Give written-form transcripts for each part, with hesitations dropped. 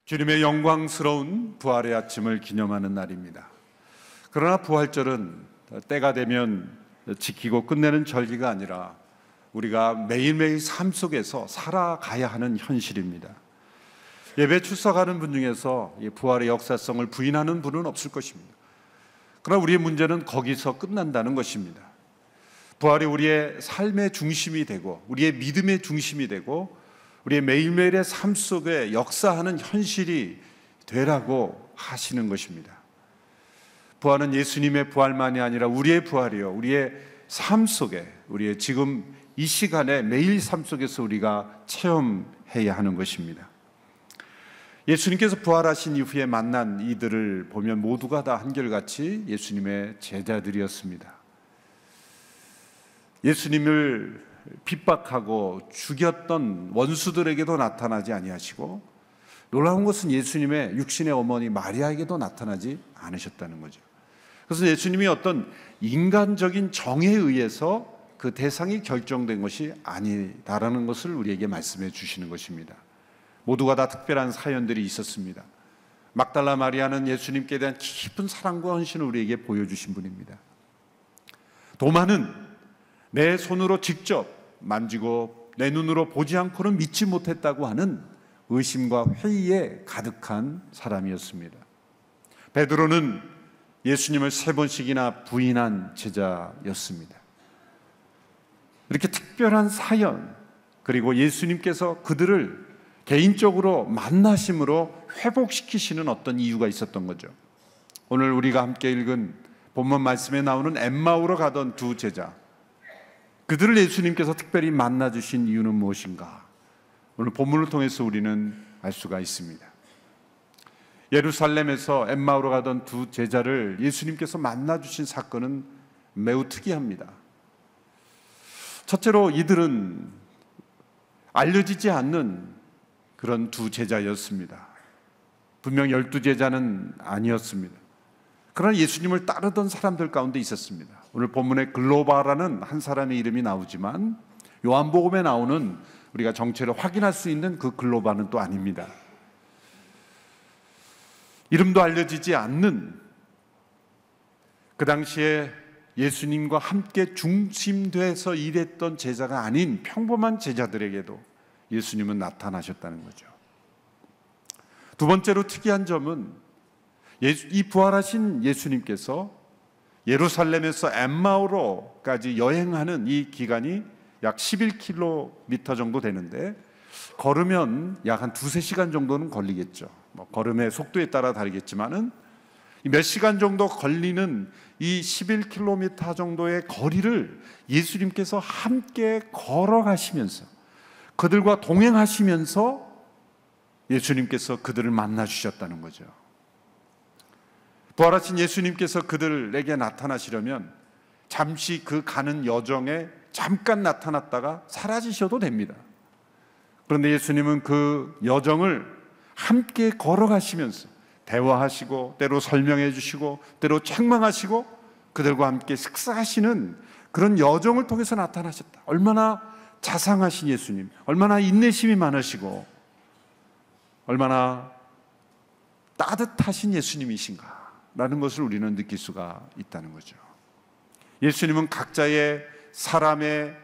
주님의 영광스러운 부활의 아침을 기념하는 날입니다. 그러나 부활절은 때가 되면 지키고 끝내는 절기가 아니라 우리가 매일매일 삶 속에서 살아가야 하는 현실입니다. 예배 출석하는 분 중에서 부활의 역사성을 부인하는 분은 없을 것입니다. 그러나 우리의 문제는 거기서 끝난다는 것입니다. 부활이 우리의 삶의 중심이 되고 우리의 믿음의 중심이 되고 우리의 매일매일의 삶 속에 역사하는 현실이 되라고 하시는 것입니다. 부활은 예수님의 부활만이 아니라 우리의 부활이요, 우리의 삶 속에, 우리의 지금 이 시간에 매일 삶 속에서 우리가 체험해야 하는 것입니다. 예수님께서 부활하신 이후에 만난 이들을 보면 모두가 다 한결같이 예수님의 제자들이었습니다. 예수님을 핍박하고 죽였던 원수들에게도 나타나지 아니하시고, 놀라운 것은 예수님의 육신의 어머니 마리아에게도 나타나지 않으셨다는 거죠. 그래서 예수님이 어떤 인간적인 정에 의해서 그 대상이 결정된 것이 아니다라는 것을 우리에게 말씀해 주시는 것입니다. 모두가 다 특별한 사연들이 있었습니다. 막달라 마리아는 예수님께 대한 깊은 사랑과 헌신을 우리에게 보여주신 분입니다. 도마는 내 손으로 직접 만지고 내 눈으로 보지 않고는 믿지 못했다고 하는 의심과 회의에 가득한 사람이었습니다. 베드로는 예수님을 3번씩이나 부인한 제자였습니다. 이렇게 특별한 사연, 그리고 예수님께서 그들을 개인적으로 만나심으로 회복시키시는 어떤 이유가 있었던 거죠. 오늘 우리가 함께 읽은 본문 말씀에 나오는 엠마오로 가던 두 제자, 그들을 예수님께서 특별히 만나주신 이유는 무엇인가? 오늘 본문을 통해서 우리는 알 수가 있습니다. 예루살렘에서 엠마오로 가던 두 제자를 예수님께서 만나주신 사건은 매우 특이합니다. 첫째로 이들은 알려지지 않는 그런 두 제자였습니다. 분명 12제자는 아니었습니다. 그러나 예수님을 따르던 사람들 가운데 있었습니다. 오늘 본문에 글로바라는 한 사람의 이름이 나오지만 요한복음에 나오는 우리가 정체를 확인할 수 있는 그 글로바는 또 아닙니다. 이름도 알려지지 않는, 그 당시에 예수님과 함께 중심돼서 일했던 제자가 아닌 평범한 제자들에게도 예수님은 나타나셨다는 거죠. 두 번째로 특이한 점은 이 부활하신 예수님께서 예루살렘에서 엠마오로까지 여행하는 이 기간이 약 11km 정도 되는데, 걸으면 약 한 2-3시간 정도는 걸리겠죠. 걸음의 속도에 따라 다르겠지만은 몇 시간 정도 걸리는 이 11km 정도의 거리를 예수님께서 함께 걸어가시면서, 그들과 동행하시면서 예수님께서 그들을 만나 주셨다는 거죠. 부활하신 예수님께서 그들에게 나타나시려면 잠시 그 가는 여정에 잠깐 나타났다가 사라지셔도 됩니다. 그런데 예수님은 그 여정을 함께 걸어가시면서 대화하시고, 때로 설명해 주시고, 때로 책망하시고, 그들과 함께 식사하시는 그런 여정을 통해서 나타나셨다. 얼마나 자상하신 예수님, 얼마나 인내심이 많으시고 얼마나 따뜻하신 예수님이신가 라는 것을 우리는 느낄 수가 있다는 거죠. 예수님은 각자의 사람의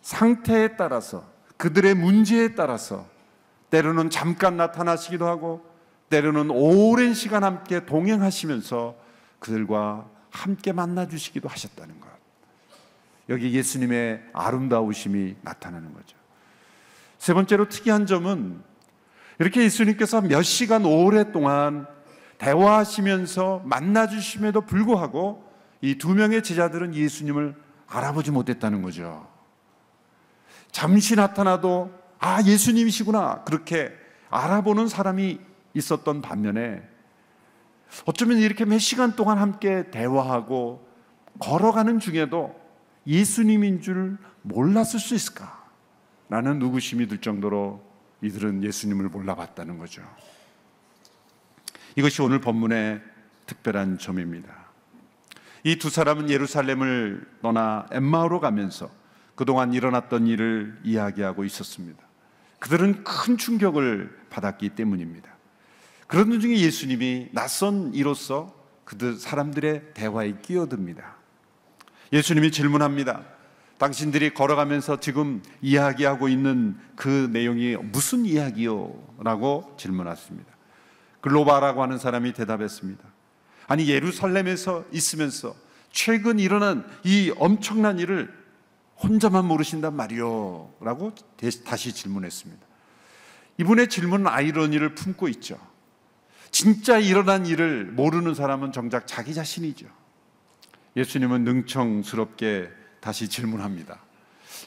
상태에 따라서, 그들의 문제에 따라서 때로는 잠깐 나타나시기도 하고 때로는 오랜 시간 함께 동행하시면서 그들과 함께 만나주시기도 하셨다는 것, 여기 예수님의 아름다우심이 나타나는 거죠. 세 번째로 특이한 점은 이렇게 예수님께서 몇 시간 오랫동안 대화하시면서 만나주심에도 불구하고 이 2명의 제자들은 예수님을 알아보지 못했다는 거죠. 잠시 나타나도 예수님이시구나 그렇게 알아보는 사람이 있었던 반면에, 어쩌면 이렇게 몇 시간 동안 함께 대화하고 걸어가는 중에도 예수님인 줄 몰랐을 수 있을까라는 의구심이 들 정도로 이들은 예수님을 몰라봤다는 거죠. 이것이 오늘 본문의 특별한 점입니다. 이 두 사람은 예루살렘을 떠나 엠마오로 가면서 그동안 일어났던 일을 이야기하고 있었습니다. 그들은 큰 충격을 받았기 때문입니다. 그런 중에 예수님이 낯선 이로써 그들 사람들의 대화에 끼어듭니다. 예수님이 질문합니다. 당신들이 걸어가면서 지금 이야기하고 있는 그 내용이 무슨 이야기요? 라고 질문했습니다. 글로바라고 하는 사람이 대답했습니다. 아니, 예루살렘에서 있으면서 최근 일어난 이 엄청난 일을 혼자만 모르신단 말이요? 라고 다시 질문했습니다. 이분의 질문은 아이러니를 품고 있죠. 진짜 일어난 일을 모르는 사람은 정작 자기 자신이죠. 예수님은 능청스럽게 다시 질문합니다.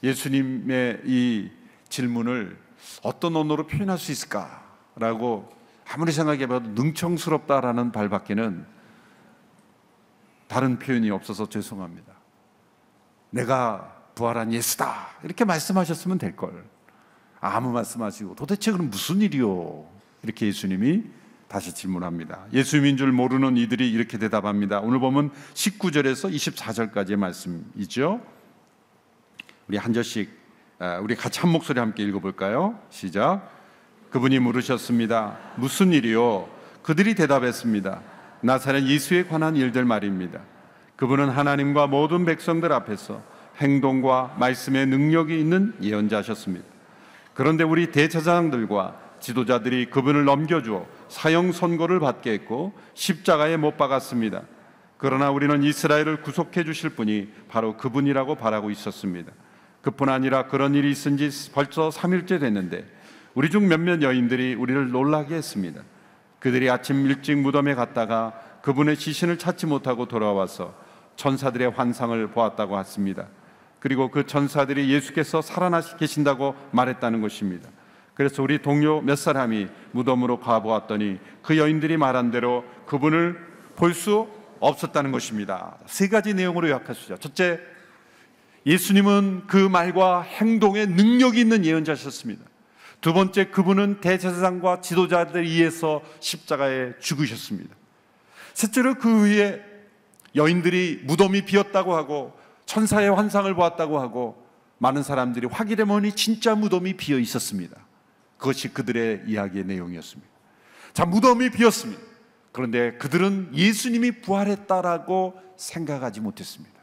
예수님의 이 질문을 어떤 언어로 표현할 수 있을까라고 아무리 생각해봐도 능청스럽다라는 발밖에는 다른 표현이 없어서 죄송합니다. 내가 부활한 예수다 이렇게 말씀하셨으면 될걸. 아무 말씀하시고 도대체 그럼 무슨 일이요? 이렇게 예수님이 다시 질문합니다. 예수님인 줄 모르는 이들이 이렇게 대답합니다. 오늘 보면 19절에서 24절까지의 말씀이죠. 우리 한 절씩 우리 같이 한 목소리 함께 읽어볼까요? 시작. 그분이 물으셨습니다. 무슨 일이요? 그들이 대답했습니다. 나사렛 예수에 관한 일들 말입니다. 그분은 하나님과 모든 백성들 앞에서 행동과 말씀의 능력이 있는 예언자셨습니다. 그런데 우리 대제사장들과 지도자들이 그분을 넘겨주어 사형 선고를 받게 했고 십자가에 못 박았습니다. 그러나 우리는 이스라엘을 구속해 주실 분이 바로 그분이라고 바라고 있었습니다. 그뿐 아니라 그런 일이 있은 지 벌써 3일째 됐는데 우리 중 몇몇 여인들이 우리를 놀라게 했습니다. 그들이 아침 일찍 무덤에 갔다가 그분의 시신을 찾지 못하고 돌아와서 천사들의 환상을 보았다고 했습니다. 그리고 그 천사들이 예수께서 살아나시 계신다고 말했다는 것입니다. 그래서 우리 동료 몇 사람이 무덤으로 가보았더니 그 여인들이 말한 대로 그분을 볼 수 없었다는 것입니다. 세 가지 내용으로 요약할 수 있죠. 첫째, 예수님은 그 말과 행동에 능력이 있는 예언자셨습니다. 두 번째, 그분은 대제사장과 지도자들에 의해서 십자가에 죽으셨습니다. 셋째로 그 위에 여인들이 무덤이 비었다고 하고 천사의 환상을 보았다고 하고 많은 사람들이 확인해 보니 진짜 무덤이 비어 있었습니다. 그것이 그들의 이야기의 내용이었습니다. 자, 무덤이 비었습니다. 그런데 그들은 예수님이 부활했다라고 생각하지 못했습니다.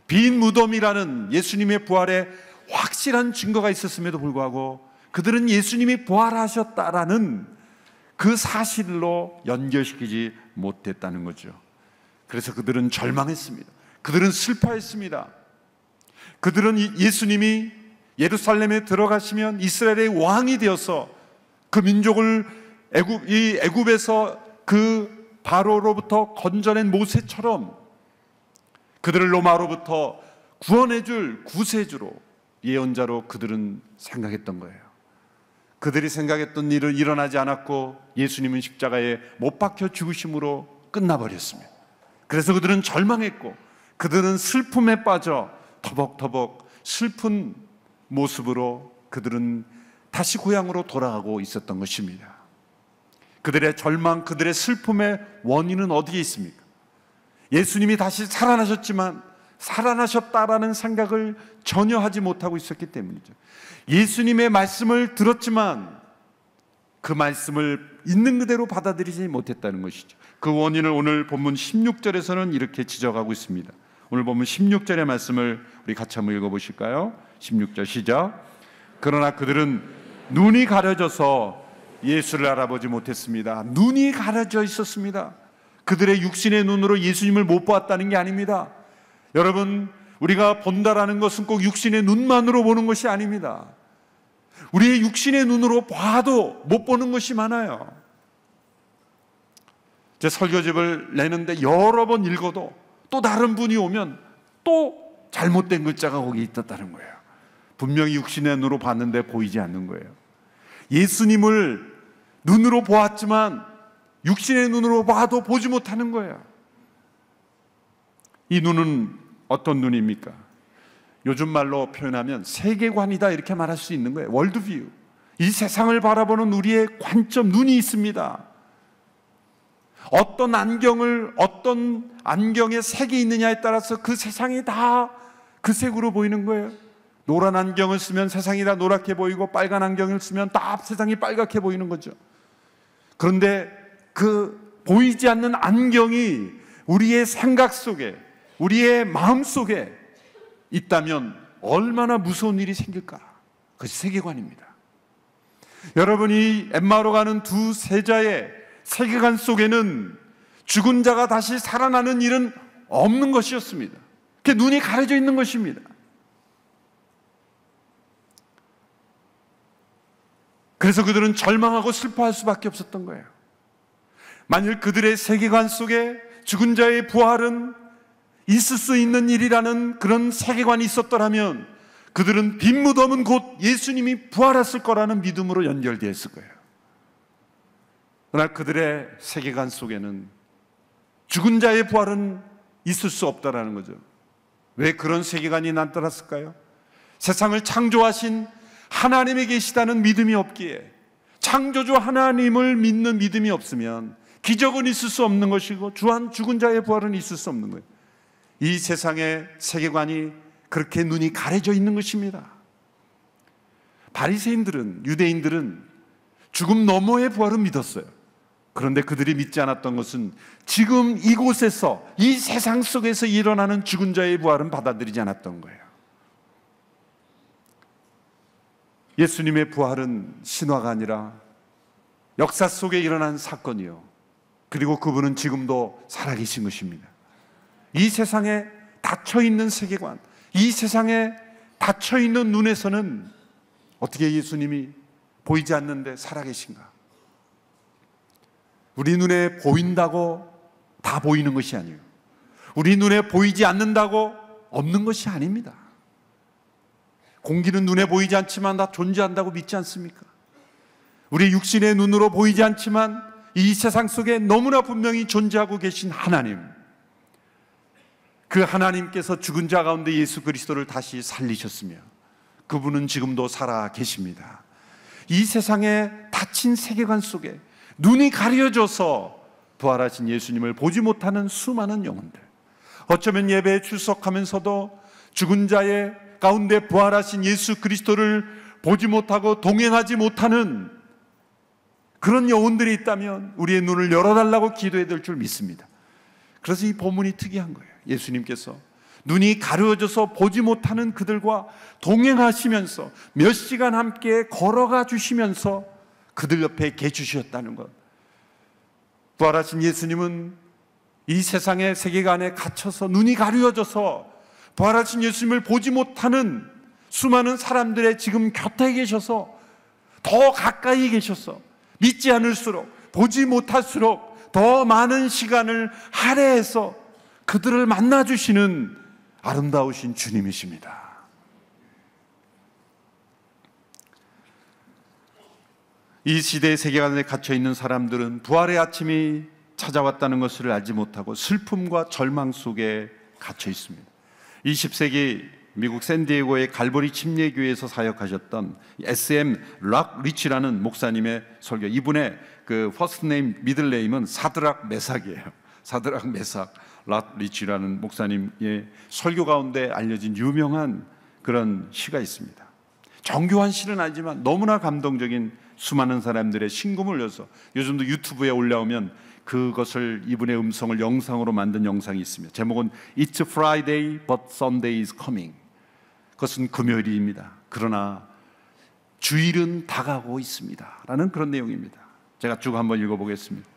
빈 무덤이라는 예수님의 부활에 확실한 증거가 있었음에도 불구하고 그들은 예수님이 부활하셨다라는 그 사실로 연결시키지 못했다는 거죠. 그래서 그들은 절망했습니다. 그들은 슬퍼했습니다. 그들은 예수님이 예루살렘에 들어가시면 이스라엘의 왕이 되어서 그 민족을 애굽에서 그 바로로부터 건져낸 모세처럼 그들을 로마로부터 구원해줄 구세주로, 예언자로 그들은 생각했던 거예요. 그들이 생각했던 일은 일어나지 않았고 예수님은 십자가에 못 박혀 죽으심으로 끝나버렸습니다. 그래서 그들은 절망했고 그들은 슬픔에 빠져 터벅터벅 슬픈 모습으로 그들은 다시 고향으로 돌아가고 있었던 것입니다. 그들의 절망, 그들의 슬픔의 원인은 어디에 있습니까? 예수님이 다시 살아나셨지만 살아나셨다라는 생각을 전혀 하지 못하고 있었기 때문이죠. 예수님의 말씀을 들었지만 그 말씀을 있는 그대로 받아들이지 못했다는 것이죠. 그 원인을 오늘 본문 16절에서는 이렇게 지적하고 있습니다. 오늘 본문 16절의 말씀을 우리 같이 한번 읽어보실까요? 16절 시작. 그러나 그들은 눈이 가려져서 예수를 알아보지 못했습니다. 눈이 가려져 있었습니다. 그들의 육신의 눈으로 예수님을 못 보았다는 게 아닙니다. 여러분, 우리가 본다라는 것은 꼭 육신의 눈만으로 보는 것이 아닙니다. 우리의 육신의 눈으로 봐도 못 보는 것이 많아요. 제 설교집을 내는데 여러 번 읽어도 또 다른 분이 오면 또 잘못된 글자가 거기 있었다는 거예요. 분명히 육신의 눈으로 봤는데 보이지 않는 거예요. 예수님을 눈으로 보았지만 육신의 눈으로 봐도 보지 못하는 거예요. 이 눈은 어떤 눈입니까? 요즘 말로 표현하면 세계관이다 이렇게 말할 수 있는 거예요. 월드뷰. 이 세상을 바라보는 우리의 관점, 눈이 있습니다. 어떤 안경의 색이 있느냐에 따라서 그 세상이 다 그 색으로 보이는 거예요. 노란 안경을 쓰면 세상이 다 노랗게 보이고 빨간 안경을 쓰면 다 세상이 빨갛게 보이는 거죠. 그런데 그 보이지 않는 안경이 우리의 생각 속에, 우리의 마음 속에 있다면 얼마나 무서운 일이 생길까? 그것이 세계관입니다. 여러분이 엠마오로 가는 두 세자의 세계관 속에는 죽은 자가 다시 살아나는 일은 없는 것이었습니다. 그게 눈이 가려져 있는 것입니다. 그래서 그들은 절망하고 슬퍼할 수밖에 없었던 거예요. 만일 그들의 세계관 속에 죽은 자의 부활은 있을 수 있는 일이라는 그런 세계관이 있었더라면 그들은 빈 무덤은 곧 예수님이 부활했을 거라는 믿음으로 연결되어 있을 거예요. 그러나 그들의 세계관 속에는 죽은 자의 부활은 있을 수 없다라는 거죠. 왜 그런 세계관이 나타났을까요? 세상을 창조하신 하나님이 계시다는 믿음이 없기에, 창조주 하나님을 믿는 믿음이 없으면 기적은 있을 수 없는 것이고 죽은 자의 부활은 있을 수 없는 거예요. 이 세상의 세계관이 그렇게 눈이 가려져 있는 것입니다. 바리새인들은, 유대인들은 죽음 너머의 부활은 믿었어요. 그런데 그들이 믿지 않았던 것은 지금 이곳에서, 이 세상 속에서 일어나는 죽은 자의 부활은 받아들이지 않았던 거예요. 예수님의 부활은 신화가 아니라 역사 속에 일어난 사건이요, 그리고 그분은 지금도 살아계신 것입니다. 이 세상에 닫혀있는 세계관, 이 세상에 닫혀있는 눈에서는 어떻게 예수님이 보이지 않는데 살아계신가? 우리 눈에 보인다고 다 보이는 것이 아니에요. 우리 눈에 보이지 않는다고 없는 것이 아닙니다. 공기는 눈에 보이지 않지만 다 존재한다고 믿지 않습니까? 우리 육신의 눈으로 보이지 않지만 이 세상 속에 너무나 분명히 존재하고 계신 하나님, 그 하나님께서 죽은 자 가운데 예수 그리스도를 다시 살리셨으며 그분은 지금도 살아 계십니다. 이 세상에 닫힌 세계관 속에 눈이 가려져서 부활하신 예수님을 보지 못하는 수많은 영혼들, 어쩌면 예배에 출석하면서도 죽은 자의 가운데 부활하신 예수 그리스도를 보지 못하고 동행하지 못하는 그런 영혼들이 있다면 우리의 눈을 열어달라고 기도해야 될 줄 믿습니다. 그래서 이 본문이 특이한 거예요. 예수님께서 눈이 가려져서 보지 못하는 그들과 동행하시면서 몇 시간 함께 걸어가 주시면서 그들 옆에 계주셨다는 것. 부활하신 예수님은 이 세상의 세계관에 갇혀서 눈이 가려져서 부활하신 예수님을 보지 못하는 수많은 사람들의 지금 곁에 계셔서, 더 가까이 계셔서 믿지 않을수록, 보지 못할수록 더 많은 시간을 할애해서 그들을 만나주시는 아름다우신 주님이십니다. 이 시대의 세계관에 갇혀있는 사람들은 부활의 아침이 찾아왔다는 것을 알지 못하고 슬픔과 절망 속에 갇혀 있습니다. 20세기 미국 샌디에고의 갈보리 침례교회에서 사역하셨던 SM 락 리치라는 목사님의 설교, 이분의 그 퍼스트 네임, 미들 네임은 사드락 메삭이에요. 사드락 메삭 락 리치라는 목사님의 설교 가운데 알려진 유명한 그런 시가 있습니다. 정교한 시는 아니지만 너무나 감동적인 수많은 사람들의 심금을 울려서 요즘도 유튜브에 올라오면 그것을, 이분의 음성을 영상으로 만든 영상이 있습니다. 제목은 It's Friday but Sunday is coming. 그것은 금요일입니다. 그러나 주일은 다가오고 있습니다. 라는 그런 내용입니다. 제가 쭉 한번 읽어보겠습니다.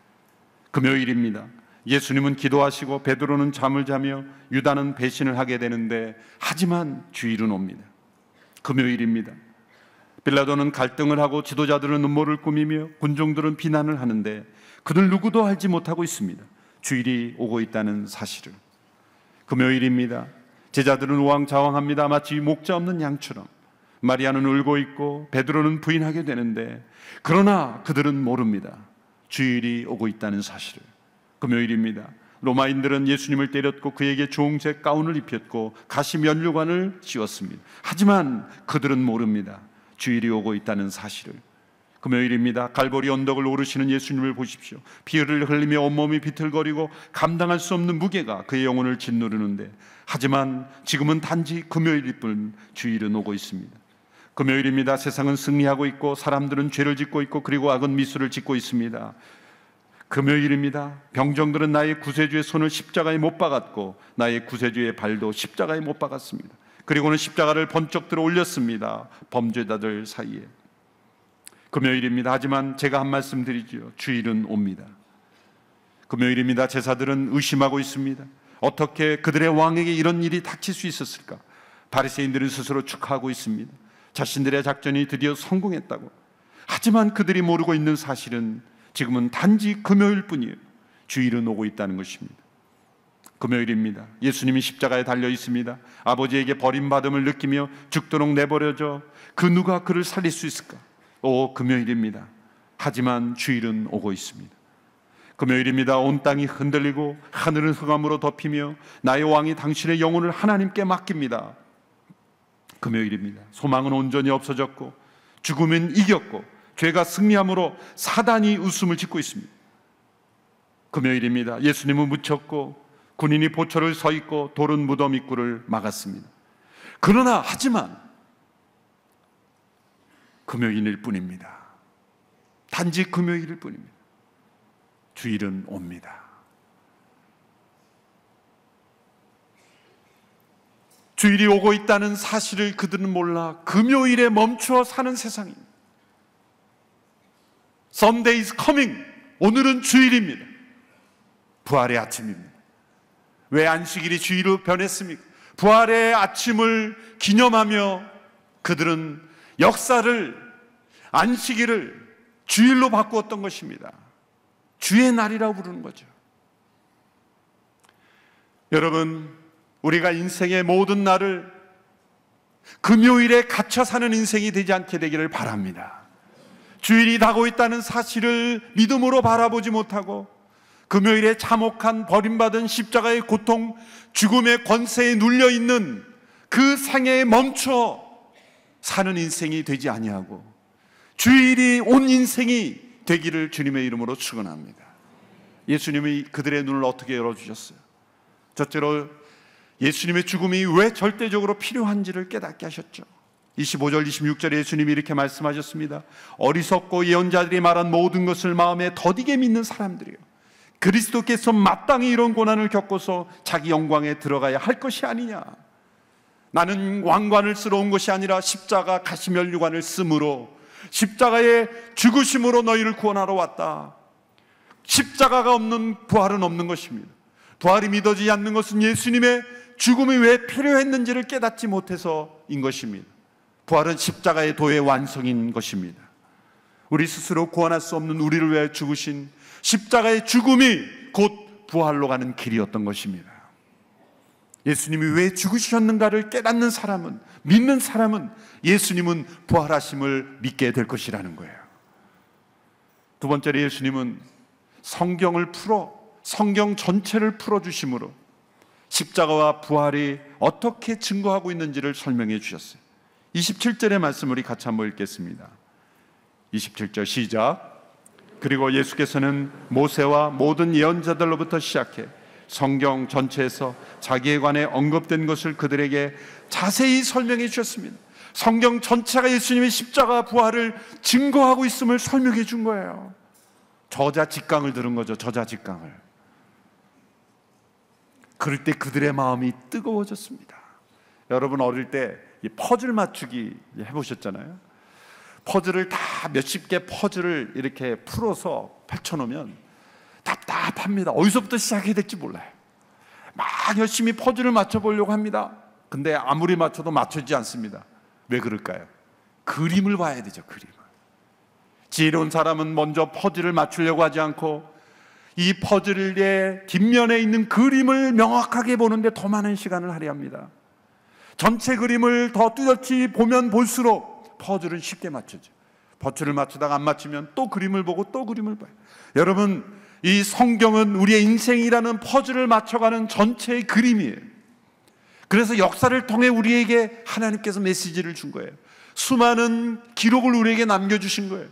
금요일입니다. 예수님은 기도하시고 베드로는 잠을 자며 유다는 배신을 하게 되는데, 하지만 주일은 옵니다. 금요일입니다. 빌라도는 갈등을 하고 지도자들은 음모를 꾸미며 군종들은 비난을 하는데 그들 누구도 알지 못하고 있습니다. 주일이 오고 있다는 사실을. 금요일입니다. 제자들은 우왕좌왕합니다. 마치 목자 없는 양처럼. 마리아는 울고 있고 베드로는 부인하게 되는데, 그러나 그들은 모릅니다. 주일이 오고 있다는 사실을. 금요일입니다. 로마인들은 예수님을 때렸고 그에게 주홍색 가운을 입혔고 가시 면류관을 씌웠습니다. 하지만 그들은 모릅니다. 주일이 오고 있다는 사실을. 금요일입니다. 갈보리 언덕을 오르시는 예수님을 보십시오. 피를 흘리며 온몸이 비틀거리고 감당할 수 없는 무게가 그의 영혼을 짓누르는데, 하지만 지금은 단지 금요일일 뿐 주일은 오고 있습니다. 금요일입니다. 세상은 승리하고 있고 사람들은 죄를 짓고 있고 그리고 악은 미수를 짓고 있습니다. 금요일입니다. 병정들은 나의 구세주의 손을 십자가에 못 박았고 나의 구세주의 발도 십자가에 못 박았습니다. 그리고는 십자가를 번쩍 들어 올렸습니다. 범죄자들 사이에. 금요일입니다. 하지만 제가 한 말씀 드리죠. 주일은 옵니다. 금요일입니다. 제사들은 의심하고 있습니다. 어떻게 그들의 왕에게 이런 일이 닥칠 수 있었을까? 바리새인들은 스스로 축하하고 있습니다. 자신들의 작전이 드디어 성공했다고. 하지만 그들이 모르고 있는 사실은 지금은 단지 금요일 뿐이에요. 주일은 오고 있다는 것입니다. 금요일입니다. 예수님이 십자가에 달려 있습니다. 아버지에게 버림받음을 느끼며 죽도록 내버려져 그 누가 그를 살릴 수 있을까? 금요일입니다. 하지만 주일은 오고 있습니다. 금요일입니다. 온 땅이 흔들리고 하늘은 흑암으로 덮이며 나의 왕이 당신의 영혼을 하나님께 맡깁니다. 금요일입니다. 소망은 온전히 없어졌고 죽음은 이겼고 죄가 승리함으로 사단이 웃음을 짓고 있습니다. 금요일입니다. 예수님은 묻혔고 군인이 보초를 서 있고 돌은 무덤 입구를 막았습니다. 그러나 하지만 금요일일 뿐입니다. 단지 금요일일 뿐입니다. 주일은 옵니다. 주일이 오고 있다는 사실을 그들은 몰라 금요일에 멈추어 사는 세상입니다. Sunday is coming. 오늘은 주일입니다. 부활의 아침입니다. 왜 안식일이 주일로 변했습니까? 부활의 아침을 기념하며 그들은 역사를, 안식일을 주일로 바꾸었던 것입니다. 주의 날이라고 부르는 거죠. 여러분, 우리가 인생의 모든 날을 금요일에 갇혀 사는 인생이 되지 않게 되기를 바랍니다. 주일이 다가오고 있다는 사실을 믿음으로 바라보지 못하고 금요일에 참혹한 버림받은 십자가의 고통, 죽음의 권세에 눌려있는 그 생애에 멈춰 사는 인생이 되지 아니하고 주일이 온 인생이 되기를 주님의 이름으로 축원합니다. 예수님이 그들의 눈을 어떻게 열어주셨어요? 첫째로 예수님의 죽음이 왜 절대적으로 필요한지를 깨닫게 하셨죠. 25절 26절에 예수님이 이렇게 말씀하셨습니다. 어리석고 예언자들이 말한 모든 것을 마음에 더디게 믿는 사람들이요, 그리스도께서 마땅히 이런 고난을 겪어서 자기 영광에 들어가야 할 것이 아니냐. 나는 왕관을 쓰러 온 것이 아니라 십자가 가시면류관을 쓰므로 십자가의 죽으심으로 너희를 구원하러 왔다. 십자가가 없는 부활은 없는 것입니다. 부활이 믿어지지 않는 것은 예수님의 죽음이 왜 필요했는지를 깨닫지 못해서인 것입니다. 부활은 십자가의 도의 완성인 것입니다. 우리 스스로 구원할 수 없는 우리를 위해 죽으신 십자가의 죽음이 곧 부활로 가는 길이었던 것입니다. 예수님이 왜 죽으셨는가를 깨닫는 사람은, 믿는 사람은 예수님은 부활하심을 믿게 될 것이라는 거예요. 두 번째로 예수님은 성경 전체를 풀어주심으로 십자가와 부활이 어떻게 증거하고 있는지를 설명해 주셨어요. 27절의 말씀 우리 같이 한번 읽겠습니다. 27절 시작. 그리고 예수께서는 모세와 모든 예언자들로부터 시작해 성경 전체에서 자기에 관해 언급된 것을 그들에게 자세히 설명해 주셨습니다. 성경 전체가 예수님의 십자가 부활을 증거하고 있음을 설명해 준 거예요. 저자직강을 들은 거죠. 저자직강을. 그럴 때 그들의 마음이 뜨거워졌습니다. 여러분 어릴 때 퍼즐 맞추기 해보셨잖아요. 퍼즐을 다 몇십 개 퍼즐을 이렇게 풀어서 펼쳐놓으면 답답합니다. 어디서부터 시작해야 될지 몰라요. 막 열심히 퍼즐을 맞춰보려고 합니다. 근데 아무리 맞춰도 맞춰지지 않습니다. 왜 그럴까요? 그림을 봐야 되죠. 그림을. 지혜로운 사람은 먼저 퍼즐을 맞추려고 하지 않고 이 퍼즐의 뒷면에 있는 그림을 명확하게 보는데 더 많은 시간을 할애합니다. 전체 그림을 더 뚜렷이 보면 볼수록 퍼즐은 쉽게 맞춰져. 퍼즐을 맞추다가 안 맞추면 또 그림을 보고 또 그림을 봐요. 여러분, 이 성경은 우리의 인생이라는 퍼즐을 맞춰가는 전체의 그림이에요. 그래서 역사를 통해 우리에게 하나님께서 메시지를 준 거예요. 수많은 기록을 우리에게 남겨주신 거예요.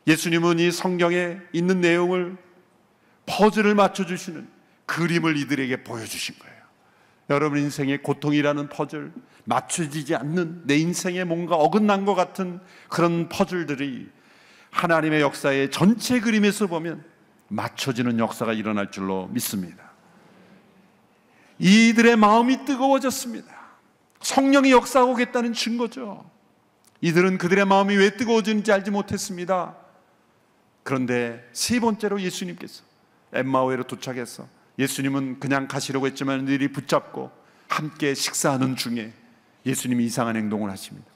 예수님은 이 성경에 있는 내용을 퍼즐을 맞춰주시는 그림을 이들에게 보여주신 거예요. 여러분 인생의 고통이라는 퍼즐, 맞춰지지 않는 내 인생에 뭔가 어긋난 것 같은 그런 퍼즐들이 하나님의 역사의 전체 그림에서 보면 맞춰지는 역사가 일어날 줄로 믿습니다. 이들의 마음이 뜨거워졌습니다. 성령이 역사하겠다는 증거죠. 이들은 그들의 마음이 왜 뜨거워지는지 알지 못했습니다. 그런데 세 번째로 예수님께서 엠마오에로 도착해서, 예수님은 그냥 가시려고 했지만 이들이 붙잡고 함께 식사하는 중에 예수님이 이상한 행동을 하십니다.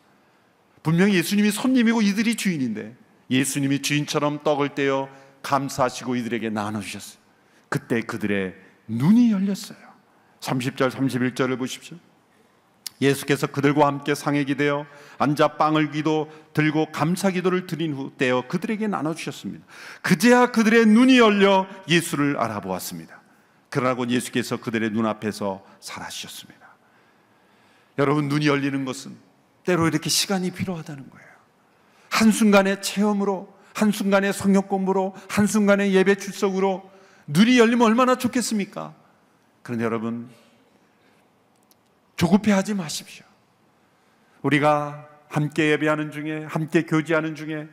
분명히 예수님이 손님이고 이들이 주인인데 예수님이 주인처럼 떡을 떼어 감사하시고 이들에게 나눠주셨어요. 그때 그들의 눈이 열렸어요. 30절 31절을 보십시오. 예수께서 그들과 함께 상에 기대어 앉아 빵을 들고 감사 기도를 드린 후 떼어 그들에게 나눠주셨습니다. 그제야 그들의 눈이 열려 예수를 알아보았습니다. 그러고 예수께서 그들의 눈앞에서 사라지셨습니다. 여러분, 눈이 열리는 것은 때로 이렇게 시간이 필요하다는 거예요. 한순간의 체험으로, 한순간의 성경 공부로, 한순간의 예배 출석으로 눈이 열리면 얼마나 좋겠습니까? 그런데 여러분, 조급해하지 마십시오. 우리가 함께 예배하는 중에, 함께 교제하는 중에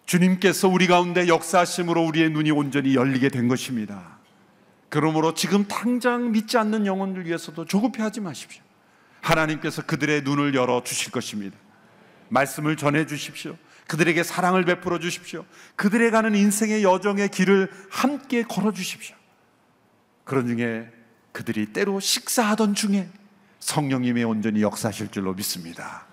주님께서 우리 가운데 역사하심으로 우리의 눈이 온전히 열리게 된 것입니다. 그러므로 지금 당장 믿지 않는 영혼들 위해서도 조급해하지 마십시오. 하나님께서 그들의 눈을 열어 주실 것입니다. 말씀을 전해 주십시오. 그들에게 사랑을 베풀어 주십시오. 그들의 가는 인생의 여정의 길을 함께 걸어 주십시오. 그런 중에 그들이 때로 식사하던 중에 성령님이 온전히 역사하실 줄로 믿습니다.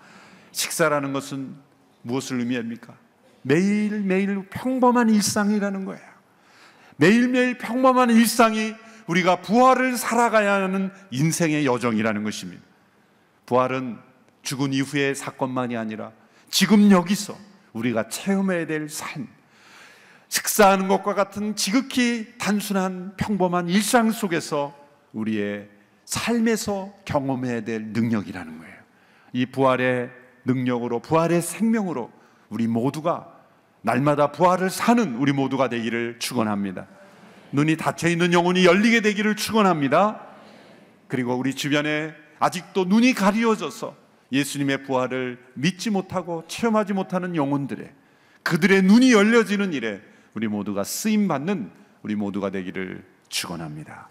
식사라는 것은 무엇을 의미합니까? 매일매일 평범한 일상이라는 거예요. 매일매일 평범한 일상이 우리가 부활을 살아가야 하는 인생의 여정이라는 것입니다. 부활은 죽은 이후의 사건만이 아니라 지금 여기서 우리가 체험해야 될 삶, 식사하는 것과 같은 지극히 단순한 평범한 일상 속에서 우리의 삶에서 경험해야 될 능력이라는 거예요. 이 부활의 능력으로, 부활의 생명으로 우리 모두가 날마다 부활을 사는 우리 모두가 되기를 축원합니다. 눈이 닫혀있는 영혼이 열리게 되기를 축원합니다. 그리고 우리 주변에 아직도 눈이 가리워져서 예수님의 부활을 믿지 못하고 체험하지 못하는 영혼들의, 그들의 눈이 열려지는 일에 우리 모두가 쓰임받는 우리 모두가 되기를 축원합니다.